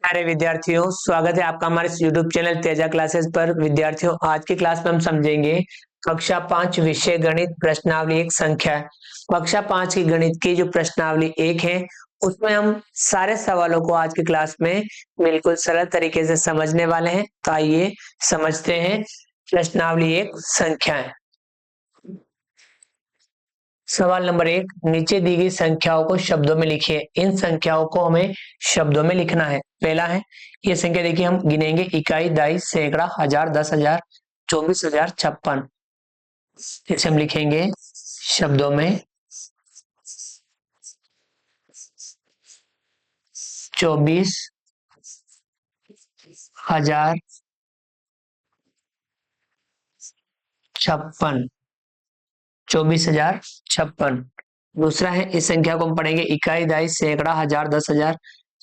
प्यारे विद्यार्थियों, स्वागत है आपका हमारे यूट्यूब चैनल तेजा क्लासेस पर। विद्यार्थियों, आज की क्लास में हम समझेंगे कक्षा 5 विषय गणित प्रश्नावली एक संख्या। कक्षा 5 की गणित की जो प्रश्नावली एक है उसमें हम सारे सवालों को आज की क्लास में बिल्कुल सरल तरीके से समझने वाले हैं। तो आइए समझते हैं प्रश्नावली एक संख्या है। सवाल नंबर 1, नीचे दी गई संख्याओं को शब्दों में लिखिए। इन संख्याओं को हमें शब्दों में लिखना है। पहला है ये संख्या, देखिए हम गिनेंगे इकाई, दाई, सैकड़ा, हजार, 10,000, 24,000, 56। इसे हम लिखेंगे शब्दों में। 24,000, 56, 24,056। दूसरा है इस संख्या को हम पढ़ेंगे इकाई, दाई, सैकड़ा, हजार, 10,000,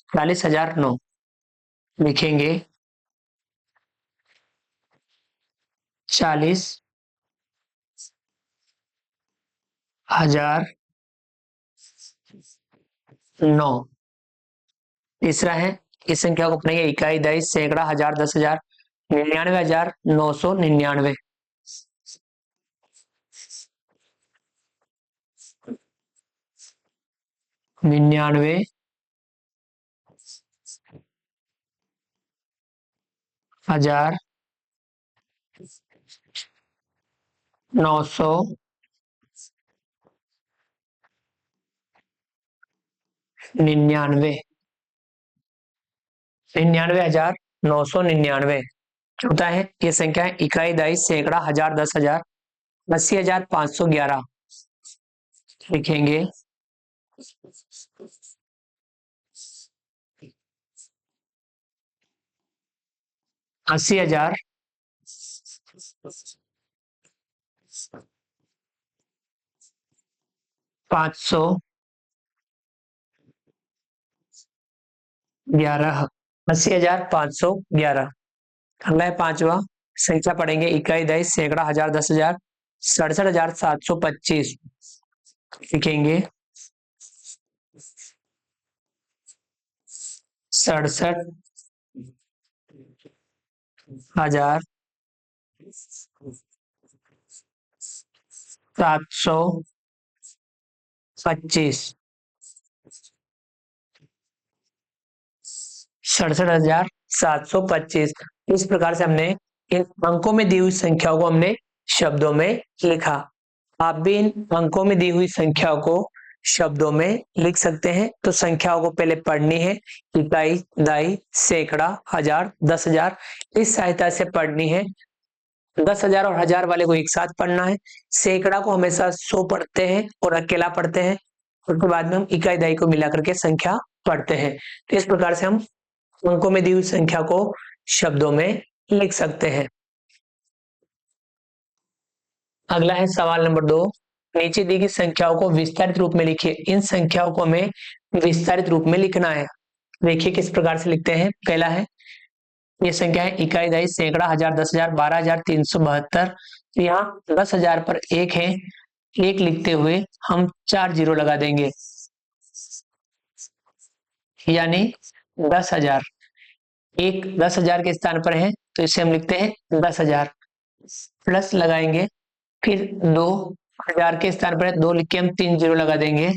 40,000, 9। लिखेंगे 40,000, 9। तीसरा है इस संख्या को पढ़ेंगे इकाई, दाई, सैकड़ा, हजार, 10,000, 99,999। 99,999। 99,999। चौथा है ये संख्या है इकाई, दाई, सैकड़ा, हजार, 10,000, 80,511। लिखेंगे 80,511। 80,511। अगला है पांचवा संख्या पढ़ेंगे इकाई, दाई, सैकड़ा, हजार, 10,000, 67,725। लिखेंगे 67,725। 67,725। इस प्रकार से हमने इन अंकों में दी हुई संख्याओं को हमने शब्दों में लिखा। आप भी इन अंकों में दी हुई संख्याओं को शब्दों में लिख सकते हैं। तो संख्याओं को पहले पढ़नी है, इकाई, दाई, सैकड़ा, हजार, 10,000। इस सहायता से पढ़नी है। 10,000 और हजार वाले को एक साथ पढ़ना है। सैकड़ा को हमेशा 100 पढ़ते हैं और अकेला पढ़ते हैं। उसके बाद में हम इकाई, दाई को मिला करके संख्या पढ़ते हैं। तो इस प्रकार से हम अंकों में दी हुई संख्या को शब्दों में लिख सकते हैं। अगला है सवाल नंबर 2, नीचे दी गई संख्याओं को विस्तारित रूप में लिखिए। इन संख्याओं को हमें विस्तारित रूप में लिखना है। देखिए किस प्रकार से लिखते हैं। पहला है ये संख्या है इकाई, दाई, सैकड़ा, हजार, 10,000, 12,372। तो यहाँ 10,000 पर एक है, एक लिखते हुए हम 4 जीरो लगा देंगे, यानी 10,000। एक 10,000 के स्थान पर है तो इसे हम लिखते हैं 10,000, प्लस लगाएंगे। फिर 2,000 के स्थान पर दो लिख के हम 3 जीरो लगा देंगे,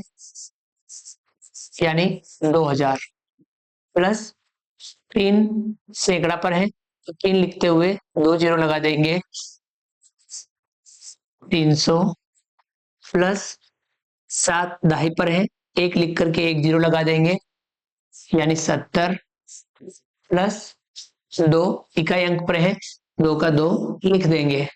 यानी 2,000, प्लस 3 सैकड़ा पर है तो 3 लिखते हुए 2 जीरो लगा देंगे, 300, प्लस 7 दहाई पर है, एक लिख करके 1 जीरो लगा देंगे, यानी 70, प्लस 2 इकाई अंक पर है, 2 का 2 लिख देंगे।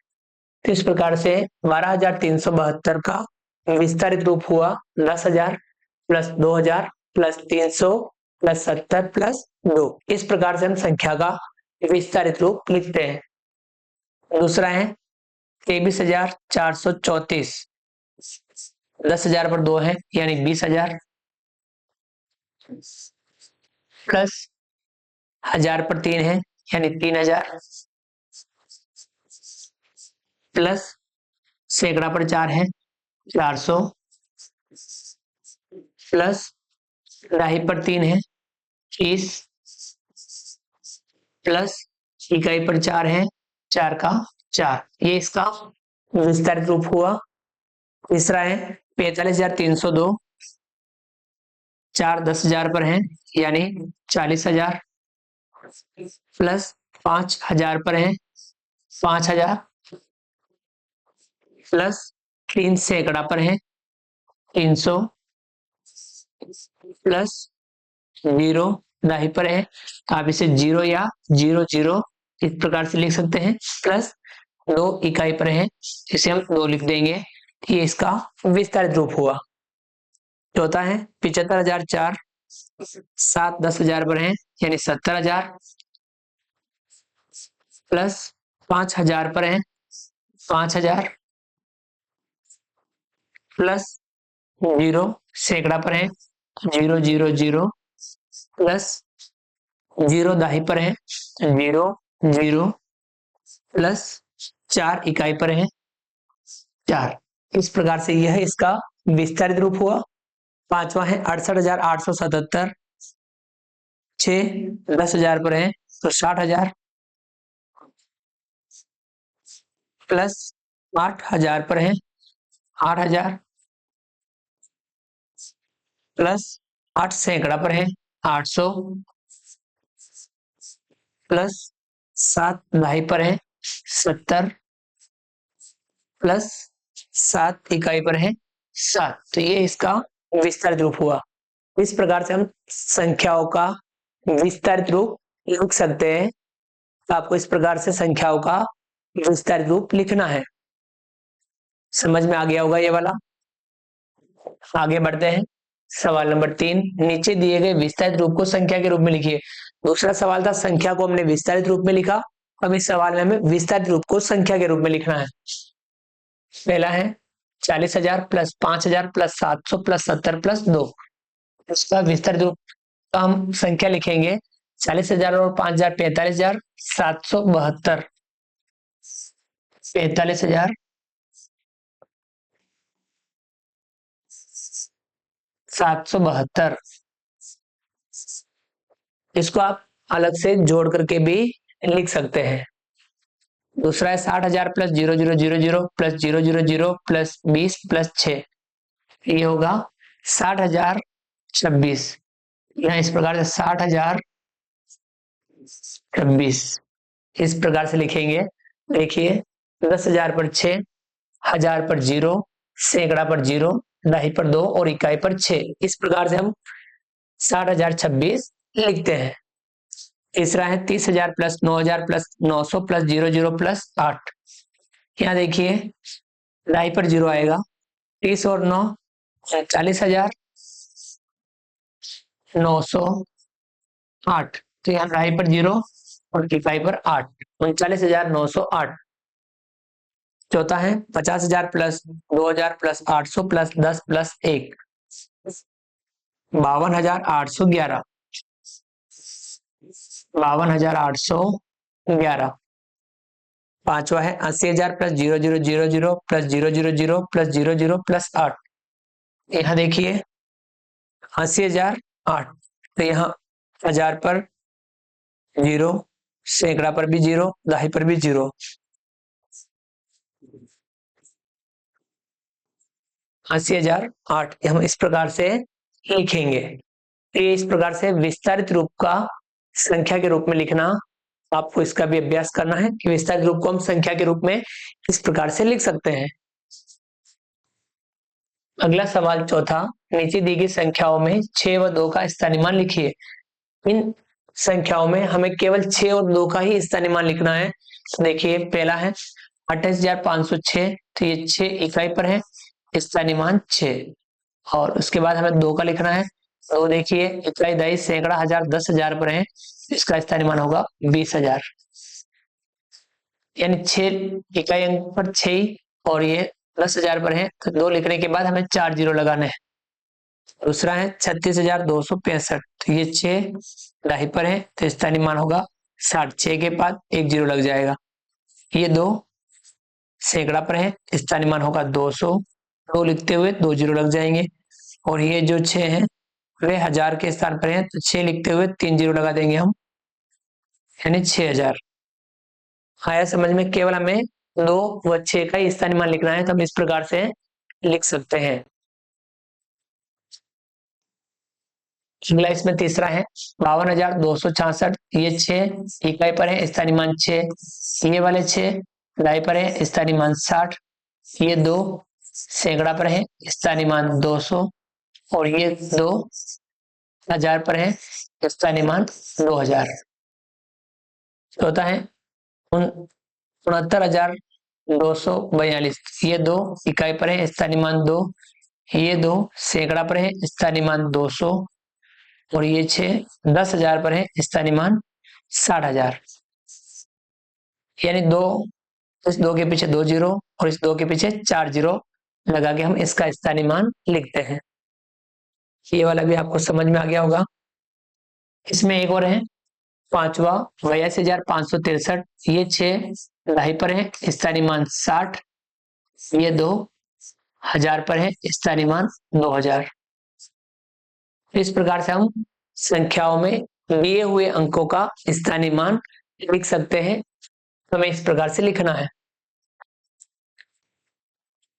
तो इस प्रकार से 12,372 का विस्तारित रूप हुआ 10,000 प्लस 2,000 प्लस 300 प्लस 70 प्लस 2। इस प्रकार से हम संख्या का विस्तारित रूप लिखते हैं। दूसरा है 23,434। 10,000 पर 2 है, यानी 20,000, प्लस 1,000 पर 3 है, यानी 3,000, प्लस सैकड़ा पर 4 है, 400, प्लस 2.5 पर 3 है, 30, प्लस इकाई पर 4 है, 4 का 4, ये इसका विस्तारित रूप हुआ। तीसरा है 45,302, 4 10,000 पर है यानी 40,000, प्लस 5,000 पर है 5,000, प्लस 3 सैकड़ा पर है 300, प्लस 0 दाही पर है, आप इसे 0 या 00 इस प्रकार से लिख सकते हैं, प्लस 2 इकाई पर है, इसे हम 2 लिख देंगे। ये इसका विस्तारित रूप हुआ। चौथा है 75,004, 7 10,000 पर है यानी 70,000, प्लस 5,000 पर है 5,000, प्लस 0 सैकड़ा पर है 000, प्लस 0 दाही पर है 0 प्लस 4 इकाई पर है 4। इस प्रकार से यह इसका विस्तारित रूप हुआ। पांचवा है 68,877, 6 10,000 पर है तो 60,000, प्लस 8,000 पर है 8,000, प्लस 8 सैकड़ा पर है 800, प्लस 7 दाही पर है 70, प्लस 7 इकाई पर है 7। तो ये इसका विस्तारित रूप हुआ। इस प्रकार से हम संख्याओं का विस्तारित रूप लिख सकते हैं। तो आपको इस प्रकार से संख्याओं का विस्तारित रूप लिखना है। समझ में आ गया होगा ये वाला। आगे बढ़ते हैं। सवाल नंबर 3, नीचे दिए गए विस्तारित रूप को संख्या के रूप में लिखिए। दूसरा सवाल था संख्या को हमने विस्तारित रूप में लिखा, अब इस सवाल में हमें विस्तारित रूप को संख्या के रूप में लिखना है। पहला है 40,000 प्लस 5,000 प्लस 700 प्लस 70 प्लस 2। इसका विस्तारित रूप का हम संख्या लिखेंगे 40,000 और 5,000 45,000, 772 45,000 772। इसको आप अलग से जोड़ करके भी लिख सकते हैं। दूसरा है 60,000 प्लस 0000 प्लस 000 प्लस 20 प्लस 6, ये होगा 60,026। यहाँ इस प्रकार से 60,026 इस प्रकार से लिखेंगे। देखिए 10,000 पर 6, 1,000 पर 0, सैकड़ा पर 0, दही पर 2 और इकाई पर 6। इस प्रकार से हम 60,026 लिखते हैं। तीसरा है 30,000 प्लस 9,000 प्लस 900 प्लस 00 प्लस 8। यहाँ देखिए दही पर 0 आएगा, 30 और 9 39,908, तो यहाँ दही पर 0 और इकाई पर 8, 39,908। चौथा है 50,000 प्लस 2,000 प्लस 800 प्लस 10 प्लस 1, 52,811, 52,811। पांचवा है 80,000 प्लस 0000 प्लस 000 प्लस 00 प्लस 8। यहाँ देखिए 80,008, तो यहाँ 1,000 पर 0, सैकड़ा पर भी 0, दहाई पर भी 0, 80,008 हम इस प्रकार से लिखेंगे। ये इस प्रकार से विस्तारित रूप का संख्या के रूप में लिखना, आपको इसका भी अभ्यास करना है कि विस्तारित रूप को हम संख्या के रूप में इस प्रकार से लिख सकते हैं। अगला सवाल चौथा, नीचे दी गई संख्याओं में 6 व 2 का स्थानीमान लिखिए। इन संख्याओं में हमें केवल 6 और 2 का ही स्थानीमान लिखना है। तो देखिए पहला है 28,506, तो ये 6 इकाई पर है, स्थानीमान 6। और उसके बाद हमें 2 का लिखना है, तो देखिए इकाई दही सैकड़ा 1,000 10,000 पर है, इसका स्थानीमान होगा 20,000। यानी 6 इकाई अंक पर 6 और ये 10,000 पर है, तो 2 लिखने के बाद हमें 4 जीरो लगाने हैं। दूसरा है 36,265, तो ये 6 दही पर है, तो स्थानीमान होगा 60, 6 के बाद 1 जीरो लग जाएगा। ये 2 सैकड़ा पर है, स्थानीमान होगा 200, 2 लिखते हुए 2 जीरो लग जाएंगे। और ये जो 6 है वे 1,000 के स्थान पर है, तो 6 लिखते हुए 3 जीरो लगा देंगे हम, यानी 6000। आया समझ में? केवल हमें 2 व 6 का ही स्थानीय मान लिखना है, तो हम इस प्रकार से लिख सकते हैं। अगला इसमें तीसरा है 52,266, ये 6 इकाई पर है, स्थानीय मान 6। ये वाले 6 दहाई पर है, स्थानीय मान 60। ये 2 सैकड़ा पर है, स्थानीय मान 200। और ये 2 हजार पर है, स्थानीय मान 2000। होता है 69,242। ये 2 इकाई पर है, स्थानीय मान 2। ये 2 सैकड़ा पर है, स्थानीय मान 200। और ये 6 10,000 पर है, स्थानीय मान 60,000। यानी 2, इस 2 के पीछे 2 जीरो और इस 2 के पीछे 4 जीरो लगा के हम इसका स्थानीय मान लिखते हैं। ये वाला भी आपको समझ में आ गया होगा। इसमें एक और है पांचवा 82,563। ये 6 दहाई पर है, स्थानीय मान 60। ये 2 हजार पर है, स्थानीय मान 2000। इस प्रकार से हम संख्याओं में दिए हुए अंकों का स्थानीय मान लिख सकते हैं। हमें इस प्रकार से लिखना है।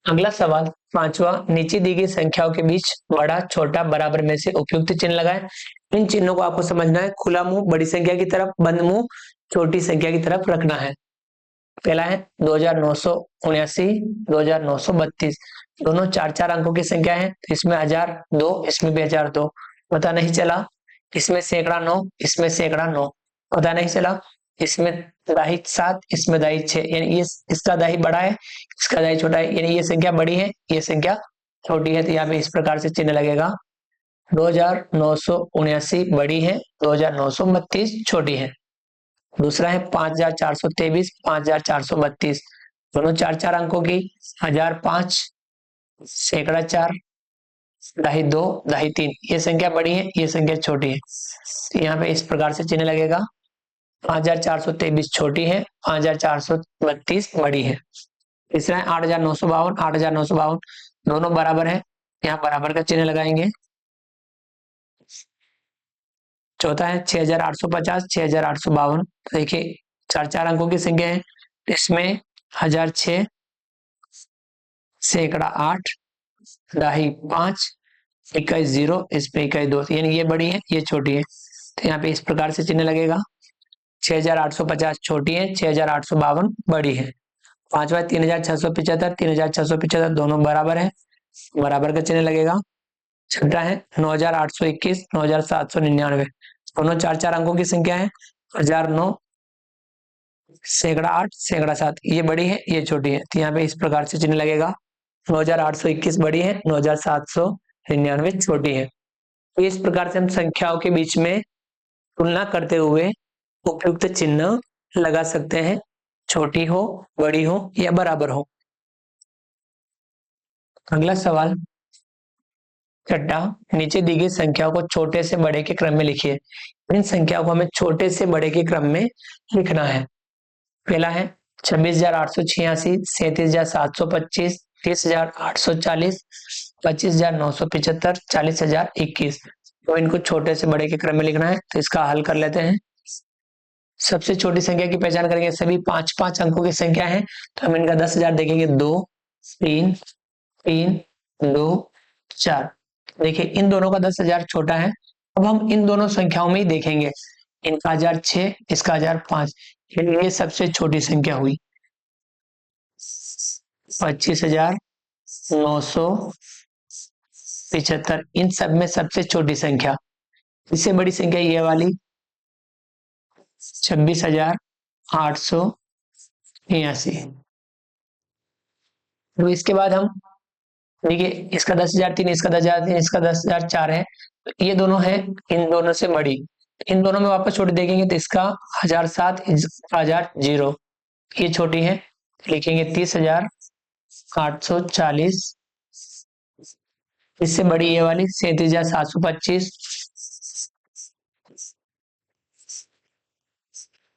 अगला सवाल पांचवा, नीचे दी गई संख्याओं के बीच बड़ा छोटा बराबर में से उपयुक्त चिन्ह लगाएं। इन चिन्हों को आपको समझना है। खुला मुंह बड़ी संख्या की तरफ, बंद मुंह छोटी संख्या की तरफ रखना है। पहला है 2979, 2932। दोनों 4-4 अंकों की संख्या है, इसमें 1002, इसमें भी 1002। पता नहीं चला, इसमें सैकड़ा 9, इसमें सैकड़ा 9। पता नहीं चला, इसमें दाही 7, इसमें दाही 6। यानी ये इसका दाही बड़ा है, इसका दाही छोटा है, यानी ये संख्या बड़ी है, ये संख्या छोटी है। तो यहाँ पे इस प्रकार से चिन्ह लगेगा। 2979 बड़ी है, 2932 छोटी है। दूसरा है 5423, 5432। दोनों 4-4 अंकों की, 1005, सैकड़ा 4, दाही 2, दाही 3। ये संख्या बड़ी है, ये संख्या छोटी है। तो यहाँ पे इस प्रकार से चिन्ह लगेगा। 5423 छोटी है, 5432 बड़ी है। तीसरा है 8952, 8952। दोनों बराबर है, यहाँ बराबर का चिन्ह लगाएंगे। चौथा है 6850, 6852। देखिए 4-4 अंकों की संख्या है, इसमें 1006, सैकड़ा 8, दाही 5, 21 0, इसमें 21 2। यानी ये बड़ी है, ये छोटी है। तो यहाँ पे इस प्रकार से चिन्ह लगेगा। 6850 छोटी है, 6852 बड़ी है। पांचवा 3675, 3675 दोनों बराबर है, बराबर का चिन्ह लगेगा। छठा है 9821, 9799। दोनों 4-4 अंकों की संख्या है, 1009, सैकड़ा 8, सैकड़ा 7। ये बड़ी है, ये छोटी है। तो यहाँ पे इस प्रकार से चिन्ह लगेगा। 9821 बड़ी है, 9799 छोटी है। तो इस प्रकार से हम संख्याओं के बीच में तुलना करते हुए उपयुक्त चिन्ह लगा सकते हैं, छोटी हो, बड़ी हो या बराबर हो। अगला सवाल छठा, नीचे दी गई संख्याओं को छोटे से बड़े के क्रम में लिखिए। इन संख्याओं को हमें छोटे से बड़े के क्रम में लिखना है। पहला है 26,886, 37,725, 30,840, 25,975, 40,021। तो इनको छोटे से बड़े के क्रम में लिखना है। तो इसका हल कर लेते हैं। सबसे छोटी संख्या की पहचान करेंगे। सभी 5-5 अंकों की संख्या है, तो हम इनका 10,000 देखेंगे। 2 3 3 2 4। देखिए इन दोनों का 10,000 छोटा है। अब हम इन दोनों संख्याओं में ही देखेंगे। इनका 1006, इसका 1005। ये सबसे छोटी संख्या हुई। 25,975। इन सब में सबसे छोटी संख्या, इससे बड़ी संख्या ये वाली 26,886। तो इसके बाद हम देखिए इसका 10,003, इसका 10,003, इसका 10,004 है। तो ये दोनों है इन दोनों से बड़ी। इन दोनों में वापस छोटी देखेंगे तो इसका 1007, इसका 1000। ये छोटी है, लिखेंगे 30,840। इससे बड़ी ये वाली 37,725।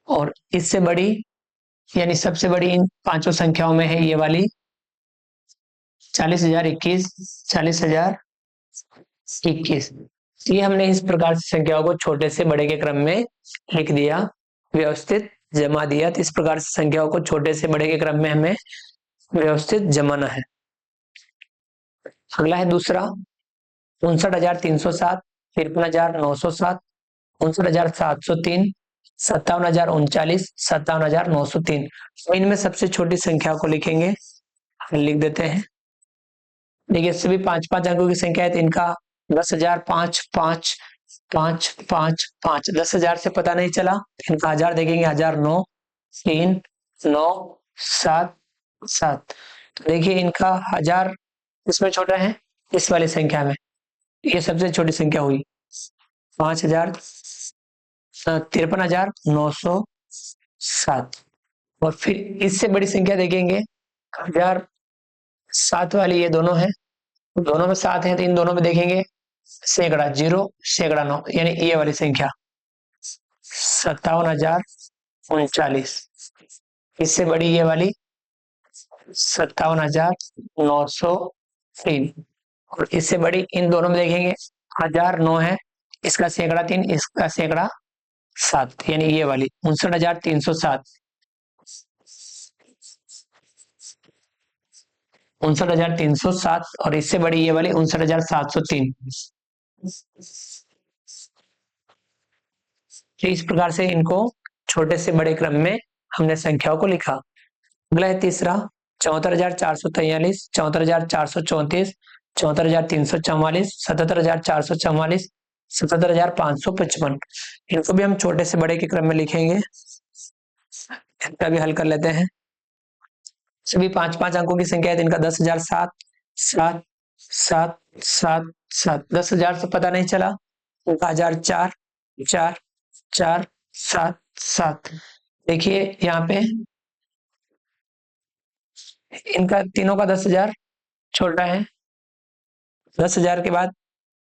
और इससे बड़ी यानी सबसे बड़ी इन पांचों संख्याओं में है ये वाली 40,021, 40,021। ये हमने इस प्रकार से संख्याओं को छोटे से बड़े के क्रम में लिख दिया। व्यवस्थित जमा दिया। तो इस प्रकार से संख्याओं को छोटे से बड़े के क्रम में हमें व्यवस्थित जमाना है। अगला है दूसरा 59,307, 53,907, 59,703, 57,039, 57,903। इनमें सबसे छोटी संख्या को लिखेंगे, लिख देते हैं। देखिए सभी 5-5 अंकों की संख्या है, तो इनका 10,000, 5, 5, 5, 5, 5, 10,000 से पता नहीं चला, इनका 1000 देखेंगे, 1009, 3, 9, 7, 7। तो देखिए इनका 1000 इसमें छोटा है, इस वाली संख्या में ये सबसे छोटी संख्या हुई। 5,000, 53,907। और फिर इससे बड़ी संख्या देखेंगे 1007 वाली, ये दोनों है, दोनों में 7 है, तो इन दोनों में देखेंगे सैकड़ा 0, सैकड़ा 9, यानी ये वाली संख्या 57,039। इससे बड़ी ये वाली 57,903। और इससे बड़ी इन दोनों में देखेंगे 1009 है, इसका सैकड़ा 3, इसका सैकड़ा 7, यानी ये वाली 59,307। 59,307 और इससे बड़ी ये वाली 59,703। तो इस प्रकार से इनको छोटे से बड़े क्रम में हमने संख्याओं को लिखा। अगला है तीसरा 74,443, 74,434, 74,344, 77,444, 77,555। इनको भी हम छोटे से बड़े के क्रम में लिखेंगे। इनका भी हल कर लेते हैं। सभी 5-5 अंकों की संख्या है, तो इनका 10,007, 7, 7, 7, 7। 10,000 से पता नहीं चला, इनका 1004, 4, 4, 7, 7। देखिए यहाँ पे इनका तीनों का 10,000 छोटा है, 10,000 के बाद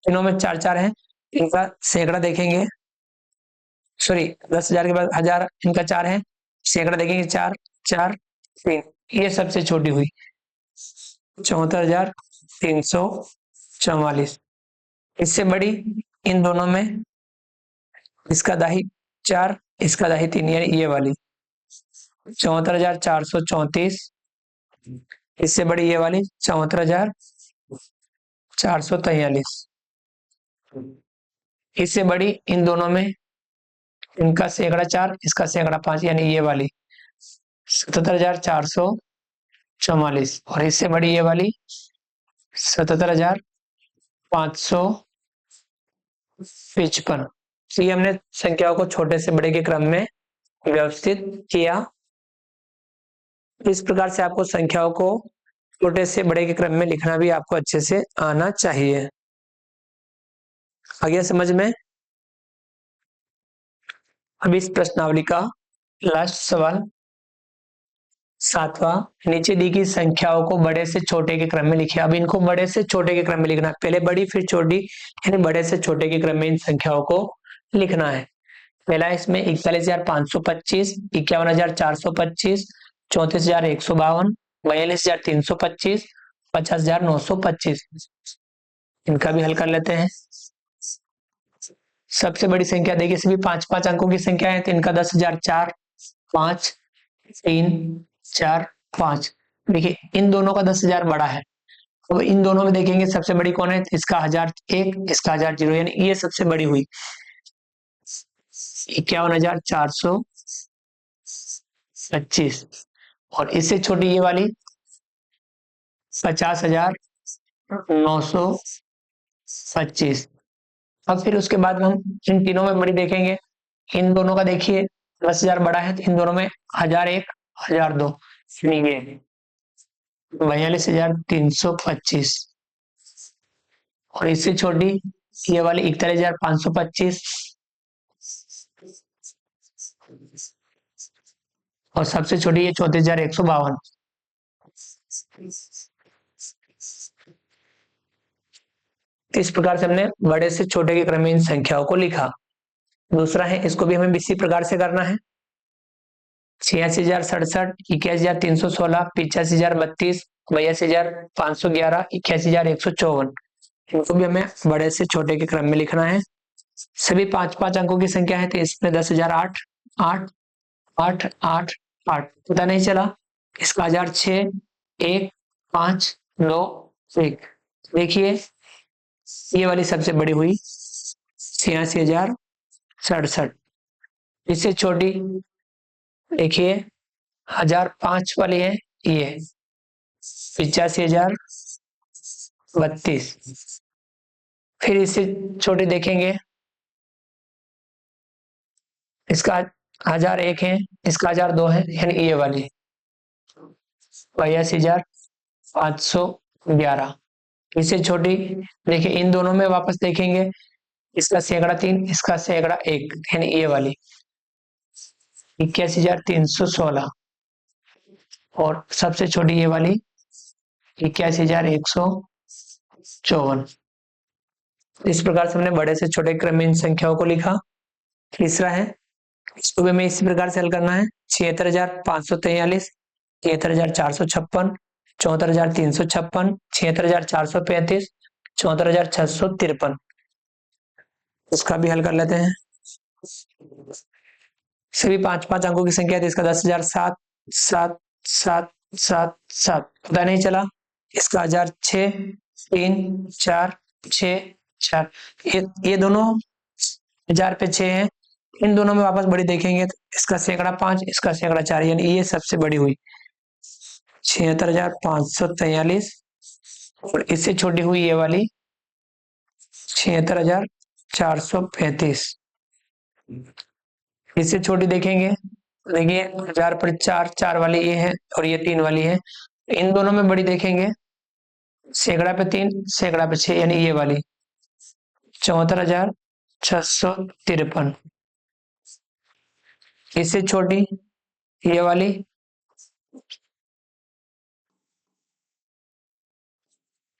तीनों में 4 4 है, इनका सैकड़ा देखेंगे, सॉरी 10,000 के बाद 1000, इनका 4 है, सैकड़ा देखेंगे 4, 4, 3। ये सबसे छोटी हुई 74,344। इससे बड़ी इन दोनों में इसका दाही 4, इसका दाही 3, यानी ये वाली 74,434। इससे बड़ी ये वाली 74,443। इससे बड़ी इन दोनों में इनका सैकड़ा 4, इसका सैकड़ा 5, यानी ये वाली 77,444। और इससे बड़ी ये वाली 77,555। तो ये हमने संख्याओं को छोटे से बड़े के क्रम में व्यवस्थित किया। इस प्रकार से आपको संख्याओं को छोटे से बड़े के क्रम में लिखना भी आपको अच्छे से आना चाहिए। आ गया समझ में? अब इस प्रश्नावली का लास्ट सवाल 7वां, नीचे दी गई संख्याओं को बड़े से छोटे के क्रम में लिखिए। अब इनको बड़े से छोटे के क्रम में लिखना, पहले बड़ी फिर छोटी, यानी बड़े से छोटे के क्रम में इन संख्याओं को लिखना है। पहला इसमें 41,525, 51,425, 34,152, 42,325, 50,925। इनका भी हल कर लेते हैं। सबसे बड़ी संख्या देखिए सभी 5-5 अंकों की संख्या है, तो इनका 10,004, 5, 3, 4, 5। देखिए इन दोनों का 10,000 बड़ा है, तो इन दोनों में देखेंगे सबसे बड़ी कौन है, इसका 1,001, इसका 1,000, यानी ये सबसे बड़ी हुई 51,425। और इससे छोटी ये वाली 50,925। अब फिर उसके बाद हम इन तीनों में बड़ी देखेंगे, इन दोनों का देखिए 10,000 बड़ा है, तो इन दोनों में 1,001, 1,002, ये 42,325। और इससे छोटी ये वाली 41,525। और सबसे छोटी ये 34,152। इस प्रकार से हमने बड़े से छोटे के क्रम में इन संख्याओं को लिखा। दूसरा है, इसको भी हमें इसी प्रकार से करना है। 86,067, 21,316, 85,032, 82,511, 81,154। इनको भी हमें बड़े से छोटे के क्रम में लिखना है। सभी 5-5 अंकों की संख्या है, तो इसमें 10,008, 8 8 8 8, पता नहीं चला। इसका 1006 1 5 9 1। देखिए ये वाली सबसे बड़ी हुई 86,067। इससे छोटी देखिए 1005 वाली है ये 85,032। फिर इससे छोटे देखेंगे, इसका 1001 है, इसका 1002 है, यानी ये वाली 82,511। इससे छोटी देखिए इन दोनों में वापस देखेंगे, इसका सैकड़ा 3, इसका सैकड़ा 1, यानी ये वाली 81,316। और सबसे छोटी ये वाली 81,154। इस प्रकार से हमने बड़े से छोटे क्रम में इन संख्याओं को लिखा। तीसरा है, इसको भी हमें इसी प्रकार से हल करना है। 76,543, 73,456, 74,356, 76,435, 74,653। इसका भी हल कर लेते हैं। सभी 5-5 अंकों की संख्या है, तो इसका 10,007 7 7 7 7, पता नहीं चला। इसका 1006 3 4 6 4। ये दोनों 1000 पे 6 है, इन दोनों में वापस बड़ी देखेंगे तो इसका सैकड़ा 5, इसका सैकड़ा 4, यानी ये सबसे बड़ी हुई 76,543। और इससे छोटी हुई ये वाली 76,435। इससे छोटी देखेंगे, देखिए 1000 पर 4, 4 वाली ये है और ये 3 वाली है। इन दोनों में बड़ी देखेंगे, सैकड़ा पे 3, सैकड़ा पे 6, यानी ये वाली 74,653। इससे छोटी ये वाली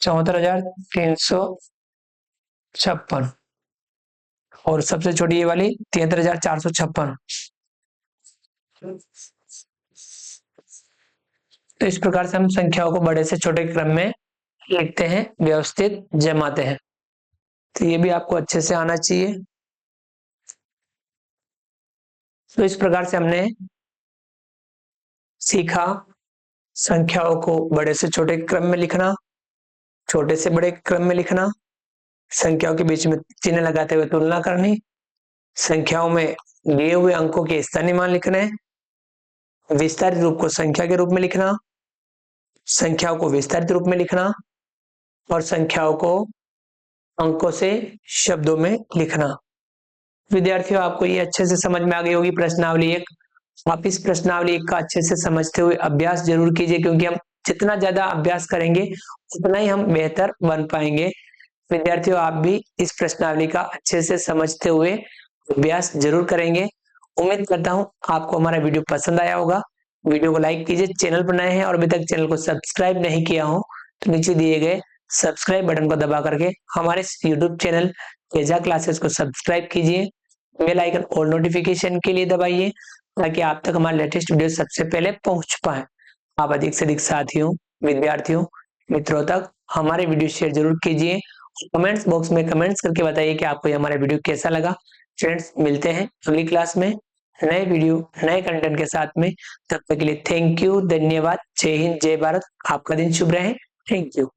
74,356। और सबसे छोटी ये वाली 73,456। तो इस प्रकार से हम संख्याओं को बड़े से छोटे क्रम में लिखते हैं, व्यवस्थित जमाते हैं। तो ये भी आपको अच्छे से आना चाहिए। तो इस प्रकार से हमने सीखा संख्याओं को बड़े से छोटे क्रम में लिखना, छोटे से बड़े क्रम में लिखना, संख्याओं के बीच में चिन्ह लगाते हुए तुलना करनी, संख्याओं में दिए हुए अंकों के स्थानीय मान लिखने, विस्तारित रूप को संख्या के रूप में लिखना, संख्याओं को विस्तारित रूप में लिखना, और संख्याओं को अंकों से शब्दों में लिखना। विद्यार्थियों आपको ये अच्छे से समझ में आ गई होगी प्रश्नावली 1। आप इस प्रश्नावली 1 का अच्छे से समझते हुए अभ्यास जरूर कीजिए, क्योंकि हम जितना ज्यादा अभ्यास करेंगे उतना ही हम बेहतर बन पाएंगे। विद्यार्थियों आप भी इस प्रश्नावली का अच्छे से समझते हुए अभ्यास जरूर करेंगे। उम्मीद करता हूं आपको हमारा वीडियो पसंद आया होगा। वीडियो को लाइक कीजिए, चैनल पर नए हैं और अभी तक चैनल को सब्सक्राइब नहीं किया हो तो नीचे दिए गए सब्सक्राइब बटन को दबा करके हमारे यूट्यूब चैनल तेजा क्लासेस को सब्सक्राइब कीजिए। बेल आइकन और नोटिफिकेशन के लिए दबाइए, ताकि आप तक हमारे लेटेस्ट वीडियो सबसे पहले पहुंच पाए। आप अधिक से अधिक साथियों, विद्यार्थियों, मित्रों तक हमारे वीडियो शेयर जरूर कीजिए। कमेंट्स बॉक्स में कमेंट्स करके बताइए कि आपको हमारा वीडियो कैसा लगा। फ्रेंड्स मिलते हैं अगली क्लास में नए वीडियो नए कंटेंट के साथ में। तब तक के लिए थैंक यू, धन्यवाद, जय हिंद, जय भारत। आपका दिन शुभ रहे। Thank you.